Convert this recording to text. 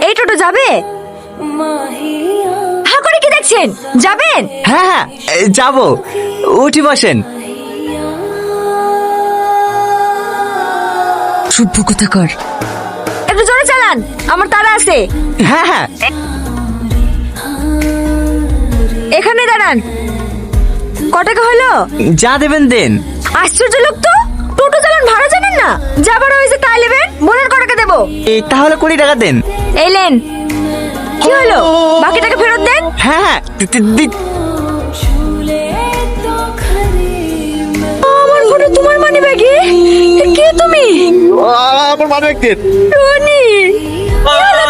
এই টোটো যাবে? হা করে কি দেখছেন, যাবেন? হ্যাঁ হ্যাঁ যাবো, উঠি বসেন। সভ্য কথা কর, একটু জোরে চালান, আমার তাড়া আছে। হ্যাঁ হ্যাঁ এখানে দাঁড়ান। ক টাকা হলো? যা দেবেন দেন। আশ্চর্য লোক তো, টোটো চালান ভাড়া জানেন না? যাবার হয়েছে তাই নেবেন, বলেন ক টাকা দেবো। তাহলে 20 টাকা দেন। এই লেন। কি হলো, বাকি টাকা ফেরত দেন। হ্যাঁ হ্যাঁ আমার ফোনে তোমার মানি ব্যাগে? কে তুমি? আমার মানে রনি। কি হলো